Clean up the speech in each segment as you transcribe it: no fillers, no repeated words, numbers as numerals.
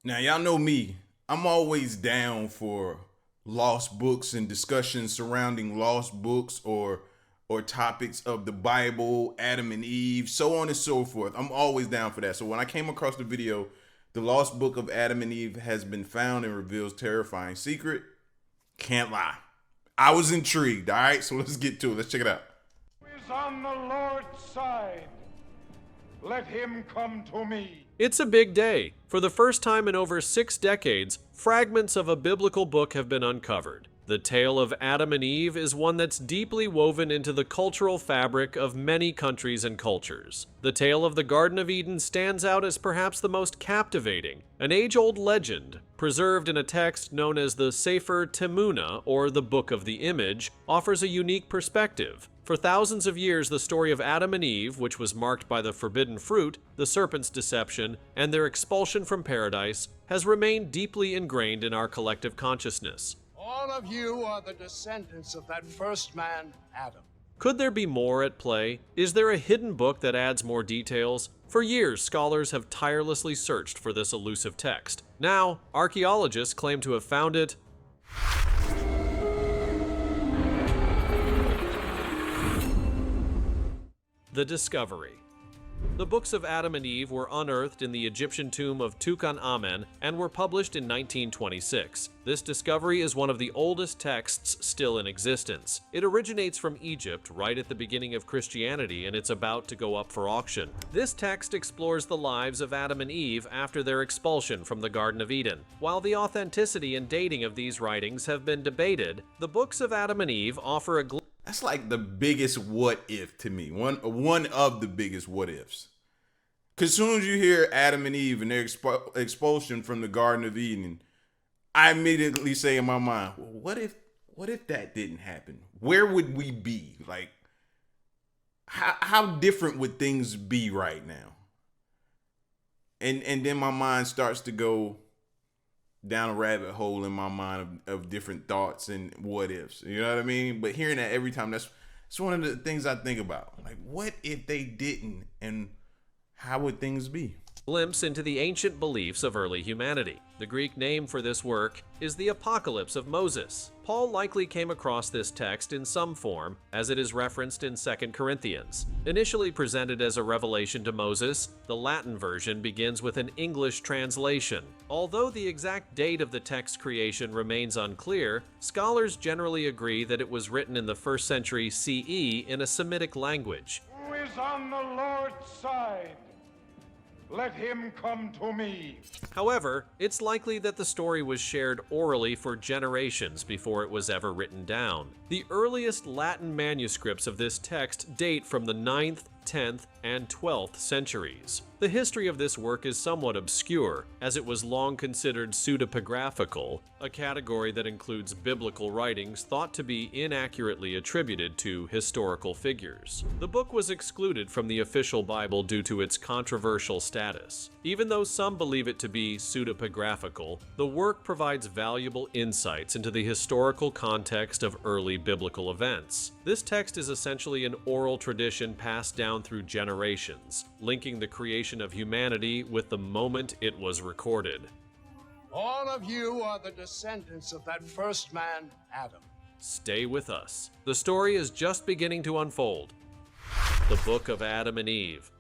Now, y'all know me. I'm always down for lost books and discussions surrounding lost books or topics of the Bible, Adam and Eve, so on and so forth. I'm always down for that. So when I came across the video, the lost book of Adam and Eve has been found and reveals terrifying secret. Can't lie. I was intrigued. All right, so let's get to it. Let's check it out. Who is on the Lord's side? Let him come to me. It's a big day. For the first time in over 6 decades, fragments of a biblical book have been uncovered. The tale of Adam and Eve is one that's deeply woven into the cultural fabric of many countries and cultures. The tale of the Garden of Eden stands out as perhaps the most captivating. An age-old legend, preserved in a text known as the Sefer Temuna, or the Book of the Image, offers a unique perspective. For thousands of years, the story of Adam and Eve, which was marked by the forbidden fruit, the serpent's deception, and their expulsion from paradise, has remained deeply ingrained in our collective consciousness. All of you are the descendants of that first man, Adam. Could there be more at play? Is there a hidden book that adds more details? For years, scholars have tirelessly searched for this elusive text. Now, archaeologists claim to have found it. The discovery. The books of Adam and Eve were unearthed in the Egyptian tomb of Tutankhamen and were published in 1926. This discovery is one of the oldest texts still in existence. It originates from Egypt right at the beginning of Christianity, and it's about to go up for auction. This text explores the lives of Adam and Eve after their expulsion from the Garden of Eden. While the authenticity and dating of these writings have been debated, the books of Adam and Eve offer a That's like the biggest what if to me. One of the biggest what ifs. Because as soon as you hear Adam and Eve and their expulsion from the Garden of Eden, I immediately say in my mind, well, what if that didn't happen? Where would we be? Like, how different would things be right now? And then my mind starts to go down a rabbit hole in my mind of different thoughts and what ifs. You know what I mean? But hearing that every time, that's one of the things I think about. Like, what if they didn't, and how would things be? Glimpse into the ancient beliefs of early humanity. The Greek name for this work is the Apocalypse of Moses. Paul likely came across this text in some form, as it is referenced in 2 Corinthians. Initially presented as a revelation to Moses, the Latin version begins with an English translation. Although the exact date of the text's creation remains unclear, scholars generally agree that it was written in the 1st century CE in a Semitic language. Who is on the Lord's side? Let him come to me. However, it's likely that the story was shared orally for generations before it was ever written down. The earliest Latin manuscripts of this text date from the 9th, 10th, and 12th centuries. The history of this work is somewhat obscure, as it was long considered pseudepigraphical, a category that includes biblical writings thought to be inaccurately attributed to historical figures. The book was excluded from the official Bible due to its controversial status. Even though some believe it to be pseudepigraphical, the work provides valuable insights into the historical context of early biblical events. This text is essentially an oral tradition passed down through generations, linking the creation of humanity with the moment it was recorded. All of you are the descendants of that first man, Adam. Stay with us. The story is just beginning to unfold. The Book of Adam and Eve.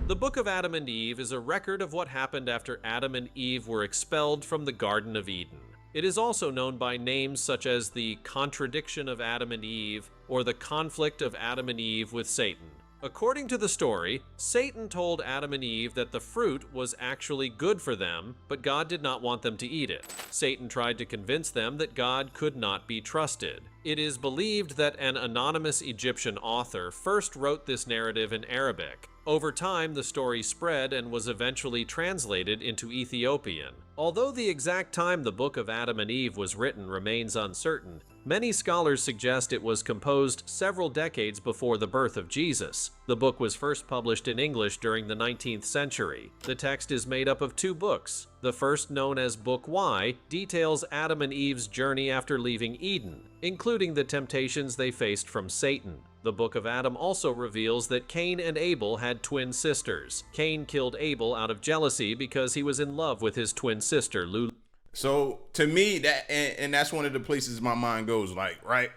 The Book of Adam and Eve is a record of what happened after Adam and Eve were expelled from the Garden of Eden. It is also known by names such as the Contradiction of Adam and Eve or the Conflict of Adam and Eve with Satan. According to the story, Satan told Adam and Eve that the fruit was actually good for them, but God did not want them to eat it. Satan tried to convince them that God could not be trusted. It is believed that an anonymous Egyptian author first wrote this narrative in Arabic. Over time, the story spread and was eventually translated into Ethiopian. Although the exact time the Book of Adam and Eve was written remains uncertain, many scholars suggest it was composed several decades before the birth of Jesus. The book was first published in English during the 19th century. The text is made up of 2 books. The first, known as Book Y, details Adam and Eve's journey after leaving Eden, including the temptations they faced from Satan. The Book of Adam also reveals that Cain and Abel had twin sisters. Cain killed Abel out of jealousy because he was in love with his twin sister, Lulu. So to me, and that's one of the places my mind goes, like, right?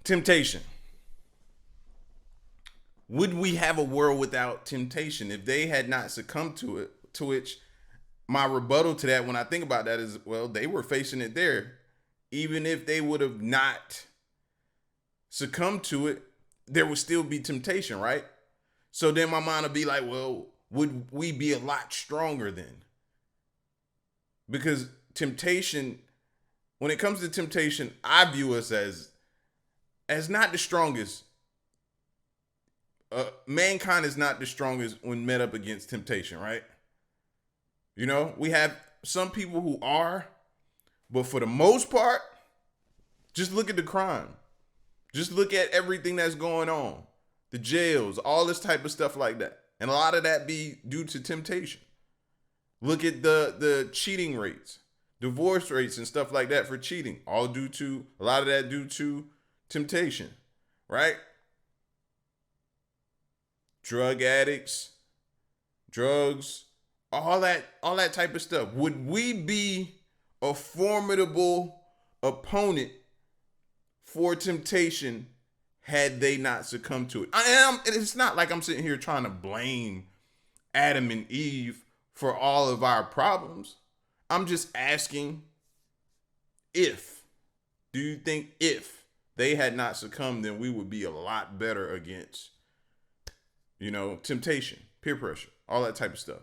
Temptation. Would we have a world without temptation if they had not succumbed to it? To which my rebuttal to that, when I think about that, is, well, they were facing it there. Even if they would have not succumb to it, there would still be temptation, right? So then my mind would be like, well, would we be a lot stronger then? Because temptation, when it comes to temptation, I view us as not the strongest. Mankind is not the strongest when met up against temptation, right? You know, we have some people who are, but for the most part, just look at the crime. Just look at everything that's going on. The jails, all this type of stuff like that. And a lot of that be due to temptation. Look at the cheating rates, divorce rates and stuff like that for cheating. A lot of that due to temptation, right? Drug addicts, drugs, all that type of stuff. Would we be a formidable opponent for temptation had they not succumbed to it? It's not like I'm sitting here trying to blame Adam and Eve for all of our problems. I'm just asking, do you think if they had not succumbed, then we would be a lot better against, temptation, peer pressure, all that type of stuff?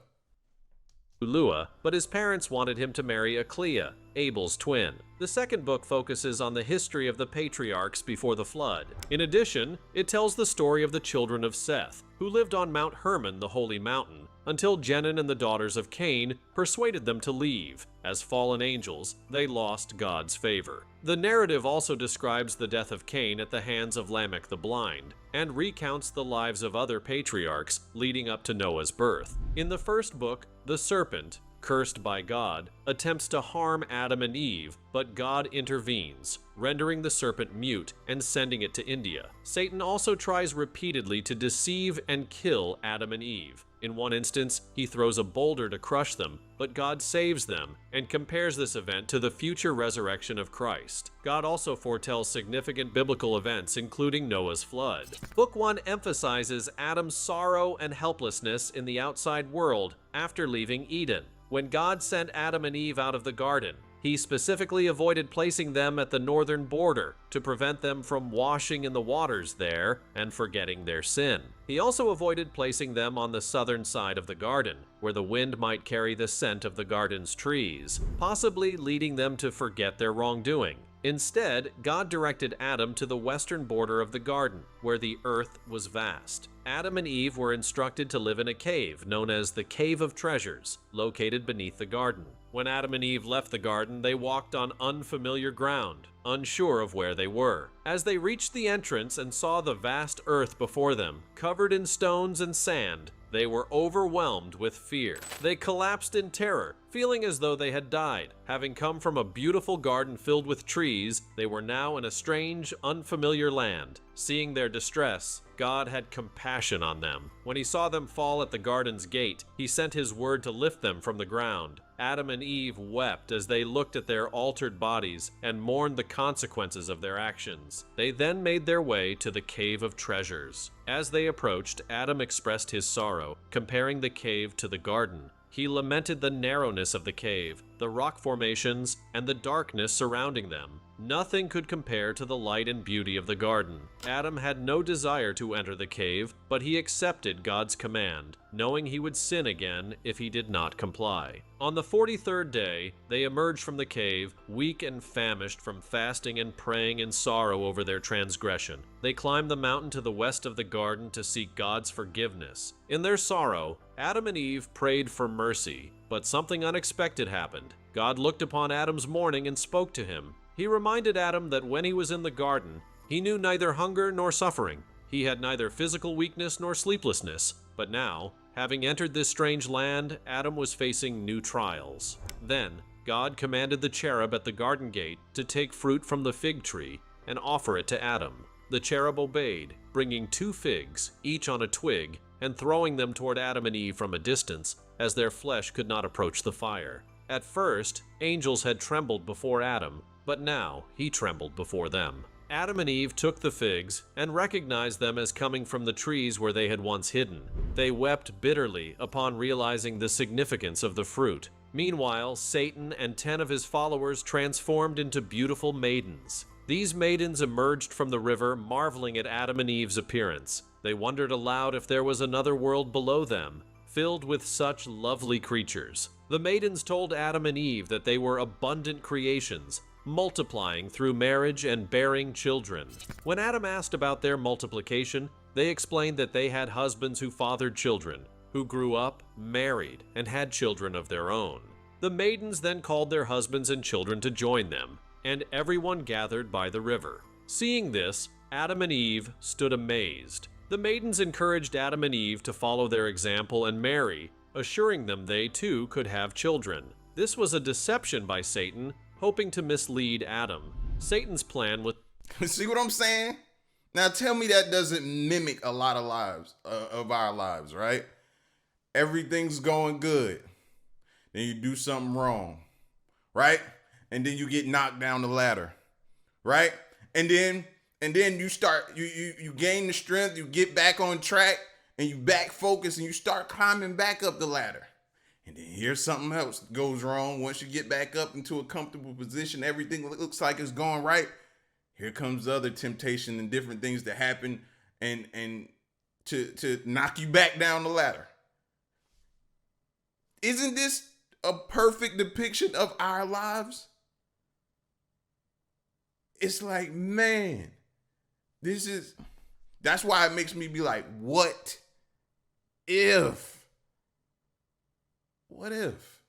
Lua, but his parents wanted him to marry Aklia, Abel's twin. The second book focuses on the history of the patriarchs before the flood. In addition, it tells the story of the children of Seth, who lived on Mount Hermon, the holy mountain, until Jenan and the daughters of Cain persuaded them to leave. As fallen angels, they lost God's favor. The narrative also describes the death of Cain at the hands of Lamech the blind, and recounts the lives of other patriarchs leading up to Noah's birth. In the first book, the serpent, cursed by God, attempts to harm Adam and Eve, but God intervenes, rendering the serpent mute and sending it to India. Satan also tries repeatedly to deceive and kill Adam and Eve. In one instance, he throws a boulder to crush them, but God saves them and compares this event to the future resurrection of Christ. God also foretells significant biblical events, including Noah's flood. Book 1 emphasizes Adam's sorrow and helplessness in the outside world after leaving Eden. When God sent Adam and Eve out of the garden, he specifically avoided placing them at the northern border to prevent them from washing in the waters there and forgetting their sin. He also avoided placing them on the southern side of the garden, where the wind might carry the scent of the garden's trees, possibly leading them to forget their wrongdoing. Instead, God directed Adam to the western border of the garden, where the earth was vast. Adam and Eve were instructed to live in a cave known as the Cave of Treasures, located beneath the garden. When Adam and Eve left the garden, they walked on unfamiliar ground, unsure of where they were. As they reached the entrance and saw the vast earth before them, covered in stones and sand, they were overwhelmed with fear. They collapsed in terror, feeling as though they had died. Having come from a beautiful garden filled with trees, they were now in a strange, unfamiliar land. Seeing their distress, God had compassion on them. When he saw them fall at the garden's gate, he sent his word to lift them from the ground. Adam and Eve wept as they looked at their altered bodies and mourned the consequences of their actions. They then made their way to the Cave of Treasures. As they approached, Adam expressed his sorrow, comparing the cave to the garden. He lamented the narrowness of the cave, the rock formations, and the darkness surrounding them. Nothing could compare to the light and beauty of the garden. Adam had no desire to enter the cave, but he accepted God's command, knowing he would sin again if he did not comply. On the 43rd day, they emerged from the cave, weak and famished from fasting and praying in sorrow over their transgression. They climbed the mountain to the west of the garden to seek God's forgiveness. In their sorrow, Adam and Eve prayed for mercy, but something unexpected happened. God looked upon Adam's mourning and spoke to him. He reminded Adam that when he was in the garden, he knew neither hunger nor suffering. He had neither physical weakness nor sleeplessness. But now, having entered this strange land, Adam was facing new trials. Then, God commanded the cherub at the garden gate to take fruit from the fig tree and offer it to Adam. The cherub obeyed, bringing 2 figs, each on a twig, and throwing them toward Adam and Eve from a distance, as their flesh could not approach the fire. At first, angels had trembled before Adam, but now he trembled before them. Adam and Eve took the figs and recognized them as coming from the trees where they had once hidden. They wept bitterly upon realizing the significance of the fruit. Meanwhile, Satan and 10 of his followers transformed into beautiful maidens. These maidens emerged from the river, marveling at Adam and Eve's appearance. They wondered aloud if there was another world below them, filled with such lovely creatures. The maidens told Adam and Eve that they were abundant creations, multiplying through marriage and bearing children. When Adam asked about their multiplication, they explained that they had husbands who fathered children, who grew up, married, and had children of their own. The maidens then called their husbands and children to join them, and everyone gathered by the river. Seeing this, Adam and Eve stood amazed. The maidens encouraged Adam and Eve to follow their example and marry, assuring them they too could have children. This was a deception by Satan, hoping to mislead Adam. Satan's plan was... See what I'm saying? Now tell me that doesn't mimic a lot of lives, of our lives, right? Everything's going good. Then you do something wrong, right? And then you get knocked down the ladder, right? And then you start, you gain the strength, you get back on track, and you back focus, and you start climbing back up the ladder. And then here's something else goes wrong. Once you get back up into a comfortable position, everything looks like it's going right. Here comes other temptation and different things that happen and to knock you back down the ladder. Isn't this a perfect depiction of our lives? It's like, man, that's why it makes me be like, what if? What if?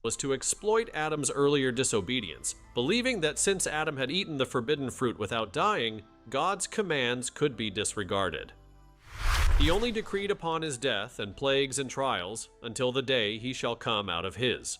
Was to exploit Adam's earlier disobedience, believing that since Adam had eaten the forbidden fruit without dying, God's commands could be disregarded. He only decreed upon his death and plagues and trials until the day he shall come out of his.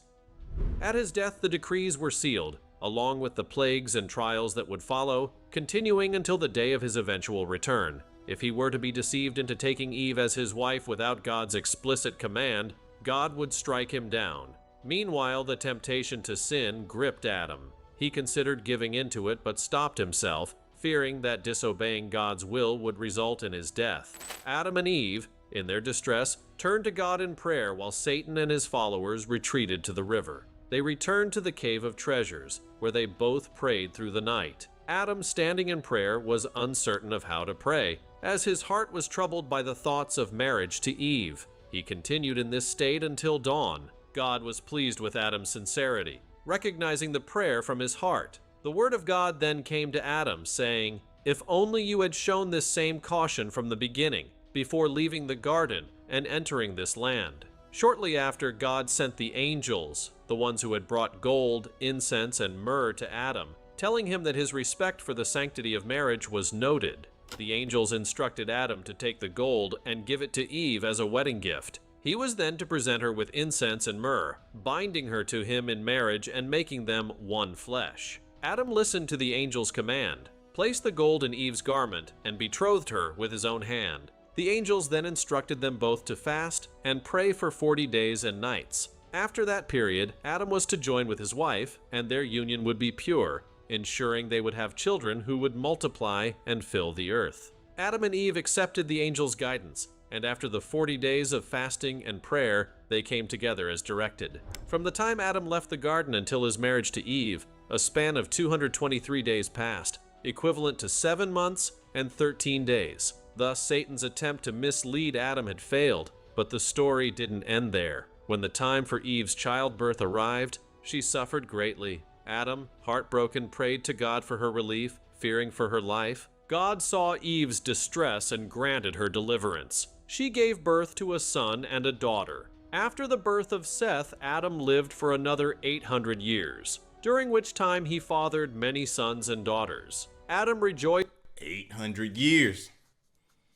At his death the decrees were sealed, along with the plagues and trials that would follow, continuing until the day of his eventual return. If he were to be deceived into taking Eve as his wife without God's explicit command, God would strike him down. Meanwhile, the temptation to sin gripped Adam. He considered giving into it, but stopped himself, fearing that disobeying God's will would result in his death. Adam and Eve, in their distress, turned to God in prayer while Satan and his followers retreated to the river. They returned to the Cave of Treasures, where they both prayed through the night. Adam, standing in prayer, was uncertain of how to pray, as his heart was troubled by the thoughts of marriage to Eve. He continued in this state until dawn. God was pleased with Adam's sincerity, recognizing the prayer from his heart. The word of God then came to Adam, saying, "If only you had shown this same caution from the beginning, before leaving the garden and entering this land." Shortly after, God sent the angels, the ones who had brought gold, incense, and myrrh to Adam, telling him that his respect for the sanctity of marriage was noted. The angels instructed Adam to take the gold and give it to Eve as a wedding gift. He was then to present her with incense and myrrh, binding her to him in marriage and making them one flesh. Adam listened to the angel's command, placed the gold in Eve's garment, and betrothed her with his own hand. The angels then instructed them both to fast and pray for 40 days and nights. After that period, Adam was to join with his wife, and their union would be pure, ensuring they would have children who would multiply and fill the earth. Adam and Eve accepted the angel's guidance, and after the 40 days of fasting and prayer, they came together as directed. From the time Adam left the garden until his marriage to Eve, a span of 223 days passed, equivalent to 7 months and 13 days. Thus, Satan's attempt to mislead Adam had failed, but the story didn't end there. When the time for Eve's childbirth arrived, she suffered greatly. Adam, heartbroken, prayed to God for her relief, fearing for her life. God saw Eve's distress and granted her deliverance. She gave birth to a son and a daughter. After the birth of Seth, Adam lived for another 800 years, during which time he fathered many sons and daughters. Adam rejoiced. 800 years.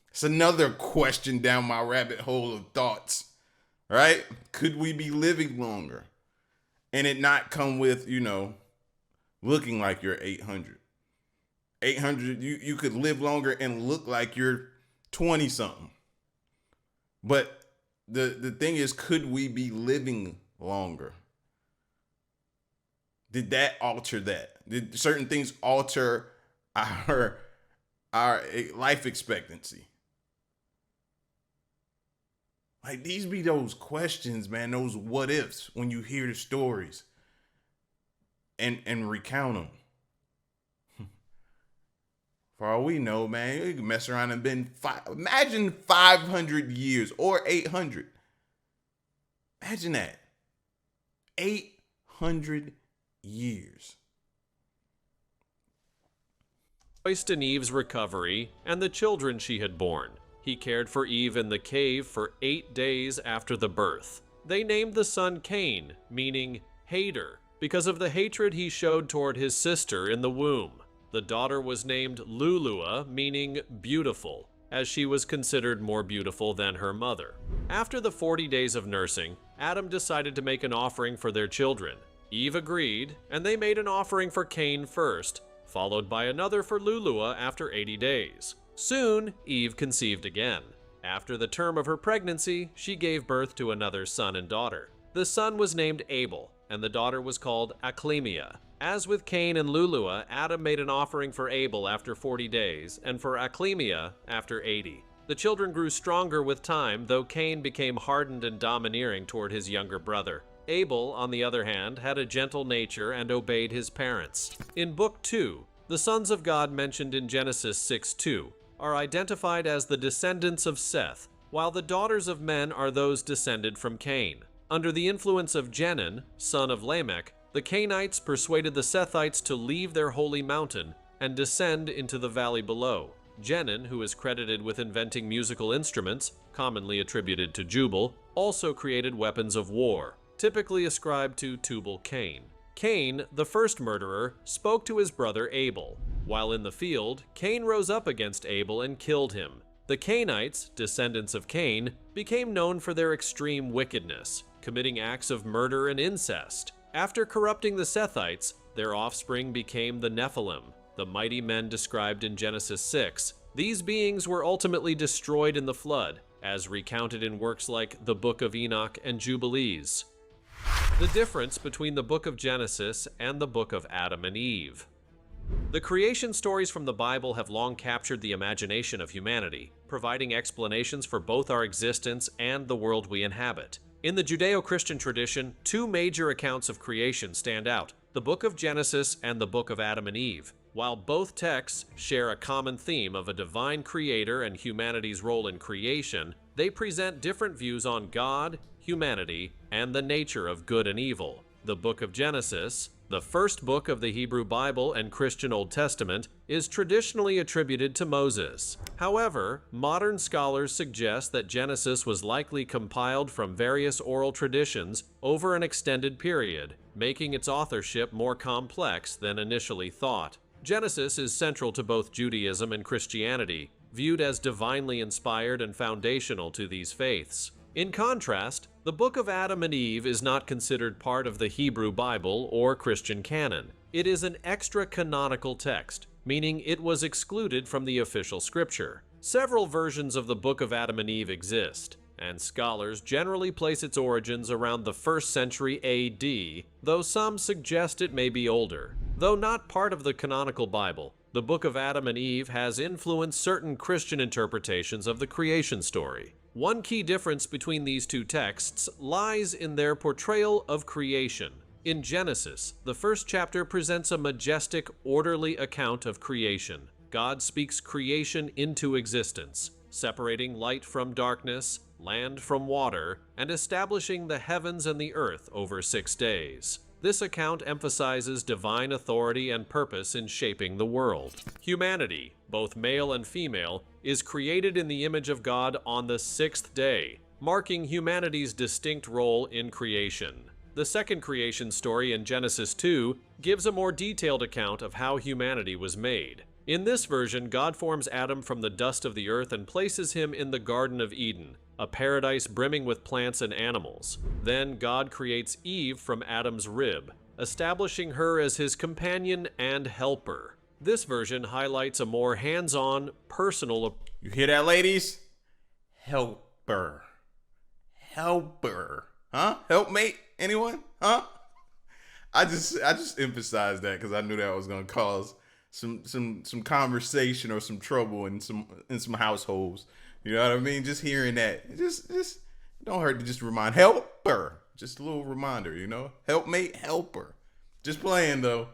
It's another question down my rabbit hole of thoughts, right? Could we be living longer and it not come with, looking like you're 800? 800, you could live longer and look like you're 20 something. But the thing is, could we be living longer? Did that alter that? Did certain things alter our life expectancy? Like, these be those questions, man, those what ifs when you hear the stories and recount them. For all we know, man, you can mess around and been imagine 500 years or 800. Imagine that. 800 years. Rejoiced in Eve's recovery and the children she had borne. He cared for Eve in the cave for 8 days after the birth. They named the son Cain, meaning hater, because of the hatred he showed toward his sister in the womb. The daughter was named Lulua, meaning beautiful, as she was considered more beautiful than her mother. After the 40 days of nursing, Adam decided to make an offering for their children. Eve agreed, and they made an offering for Cain first, followed by another for Lulua after 80 days. Soon, Eve conceived again. After the term of her pregnancy, she gave birth to another son and daughter. The son was named Abel, and the daughter was called Aklemia. As with Cain and Lulua, Adam made an offering for Abel after 40 days, and for Aklemia after 80. The children grew stronger with time, though Cain became hardened and domineering toward his younger brother. Abel, on the other hand, had a gentle nature and obeyed his parents. In Book 2, the sons of God mentioned in Genesis 6:2 are identified as the descendants of Seth, while the daughters of men are those descended from Cain. Under the influence of Jenan, son of Lamech, the Cainites persuaded the Sethites to leave their holy mountain and descend into the valley below. Jenan, who is credited with inventing musical instruments, commonly attributed to Jubal, also created weapons of war, typically ascribed to Tubal-Cain. Cain, the first murderer, spoke to his brother Abel. While in the field, Cain rose up against Abel and killed him. The Cainites, descendants of Cain, became known for their extreme wickedness, committing acts of murder and incest. After corrupting the Sethites, their offspring became the Nephilim, the mighty men described in Genesis 6. These beings were ultimately destroyed in the flood, as recounted in works like the Book of Enoch and Jubilees. The difference between the Book of Genesis and the Book of Adam and Eve. The creation stories from the Bible have long captured the imagination of humanity, providing explanations for both our existence and the world we inhabit. In the Judeo-Christian tradition, two major accounts of creation stand out: the Book of Genesis and the Book of Adam and Eve. While both texts share a common theme of a divine creator and humanity's role in creation, they present different views on God, humanity, and the nature of good and evil. The Book of Genesis, the first book of the Hebrew Bible and Christian Old Testament, is traditionally attributed to Moses. However, modern scholars suggest that Genesis was likely compiled from various oral traditions over an extended period, making its authorship more complex than initially thought. Genesis is central to both Judaism and Christianity, viewed as divinely inspired and foundational to these faiths. In contrast, the Book of Adam and Eve is not considered part of the Hebrew Bible or Christian canon. It is an extra-canonical text, meaning it was excluded from the official scripture. Several versions of the Book of Adam and Eve exist, and scholars generally place its origins around the 1st century AD, though some suggest it may be older. Though not part of the canonical Bible, the Book of Adam and Eve has influenced certain Christian interpretations of the creation story. One key difference between these two texts lies in their portrayal of creation. In Genesis, the first chapter presents a majestic, orderly account of creation. God speaks creation into existence, separating light from darkness, land from water, and establishing the heavens and the earth over 6 days. This account emphasizes divine authority and purpose in shaping the world. Humanity, both male and female, is created in the image of God on the 6th day, marking humanity's distinct role in creation. The second creation story in Genesis 2 gives a more detailed account of how humanity was made. In this version, God forms Adam from the dust of the earth and places him in the Garden of Eden, a paradise brimming with plants and animals. Then God creates Eve from Adam's rib, establishing her as his companion and helper. This version highlights a more hands-on, personal You hear that, ladies? Helper. Helper. Huh? Helpmate? Anyone? Huh? I just emphasized that because I knew that was gonna cause some conversation or some trouble in some households. You know what I mean? Just hearing that. Just don't hurt to just remind helper. Just a little reminder, you know? Helpmate, helper. Just playing though.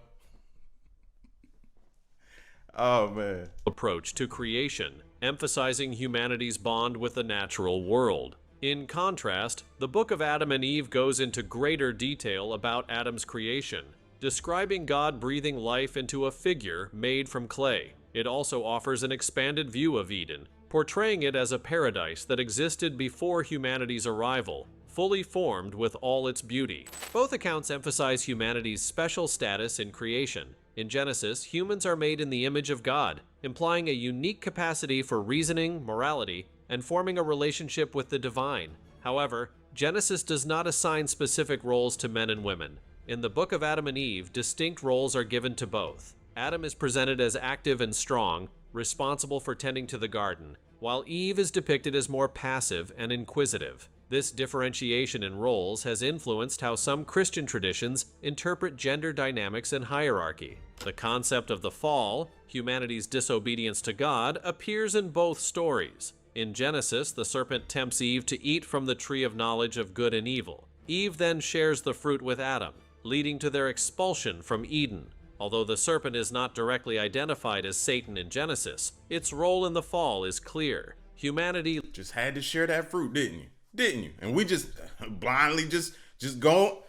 Oh man. approach to creation, emphasizing humanity's bond with the natural world. In contrast, the Book of Adam and Eve goes into greater detail about Adam's creation, describing God breathing life into a figure made from clay. It also offers an expanded view of Eden, portraying it as a paradise that existed before humanity's arrival, fully formed with all its beauty. Both accounts emphasize humanity's special status in creation. In Genesis, humans are made in the image of God, implying a unique capacity for reasoning, morality, and forming a relationship with the divine. However, Genesis does not assign specific roles to men and women. In the Book of Adam and Eve, distinct roles are given to both. Adam is presented as active and strong, responsible for tending to the garden, while Eve is depicted as more passive and inquisitive. This differentiation in roles has influenced how some Christian traditions interpret gender dynamics and hierarchy. The concept of the fall, humanity's disobedience to God, appears in both stories. In Genesis, the serpent tempts Eve to eat from the tree of knowledge of good and evil. Eve then shares the fruit with Adam, leading to their expulsion from Eden. Although the serpent is not directly identified as Satan in Genesis, its role in the fall is clear. Humanity Just had to share that fruit, didn't you? Didn't you? And we just blindly just go.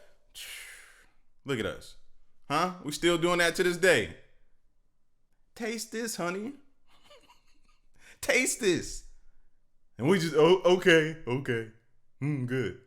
Look at us. Huh? We still doing that to this day. Taste this, honey. Taste this. And we just, oh, okay. Good. Good.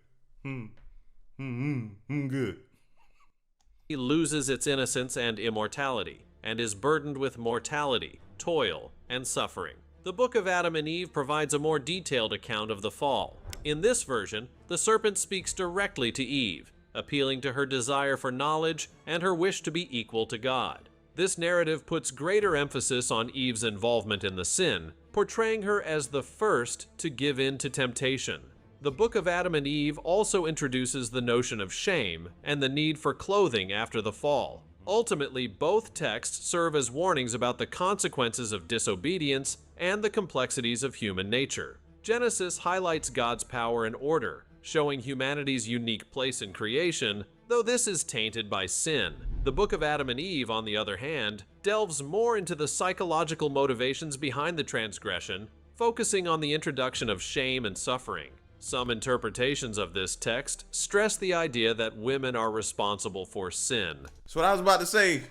loses its innocence and immortality, and is burdened with mortality, toil, and suffering. The Book of Adam and Eve provides a more detailed account of the fall. In this version, the serpent speaks directly to Eve, appealing to her desire for knowledge and her wish to be equal to God. This narrative puts greater emphasis on Eve's involvement in the sin, portraying her as the first to give in to temptation. The Book of Adam and Eve also introduces the notion of shame and the need for clothing after the fall. Ultimately, both texts serve as warnings about the consequences of disobedience and the complexities of human nature. Genesis highlights God's power and order, showing humanity's unique place in creation, though this is tainted by sin. The Book of Adam and Eve, on the other hand, delves more into the psychological motivations behind the transgression, focusing on the introduction of shame and suffering. Some interpretations of this text stress the idea that women are responsible for sin. So what I was about to say,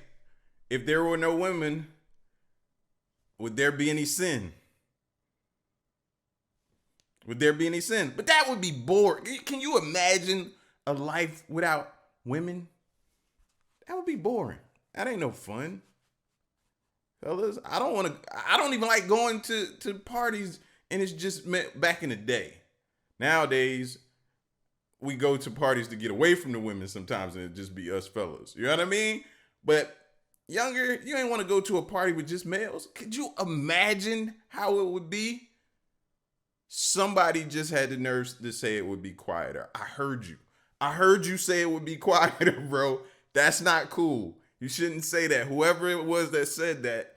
if there were no women, would there be any sin? Would there be any sin? But that would be boring. Can you imagine a life without women? That would be boring. That ain't no fun. Fellas, I don't even like going to parties, and it's just meant back in the day. Nowadays, we go to parties to get away from the women sometimes, and it just be us fellas. You know what I mean? But younger, you ain't want to go to a party with just males. Could you imagine how it would be? Somebody just had the nerves to say it would be quieter. I heard you. I heard you say it would be quieter, bro. That's not cool. You shouldn't say that. Whoever it was that said that,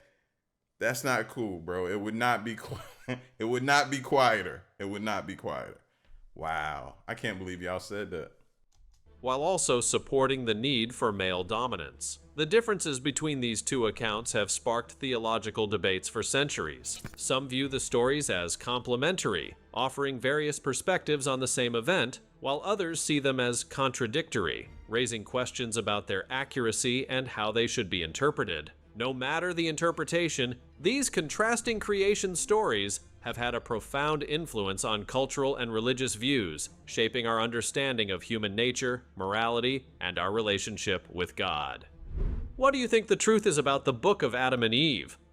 that's not cool, bro. It would not be quiet. It would not be quieter. It would not be quieter. Wow. I can't believe y'all said that. While also supporting the need for male dominance. The differences between these two accounts have sparked theological debates for centuries. Some view the stories as complementary, offering various perspectives on the same event, while others see them as contradictory, raising questions about their accuracy and how they should be interpreted. No matter the interpretation, these contrasting creation stories have had a profound influence on cultural and religious views, shaping our understanding of human nature, morality, and our relationship with God. What do you think the truth is about the Book of Adam and Eve?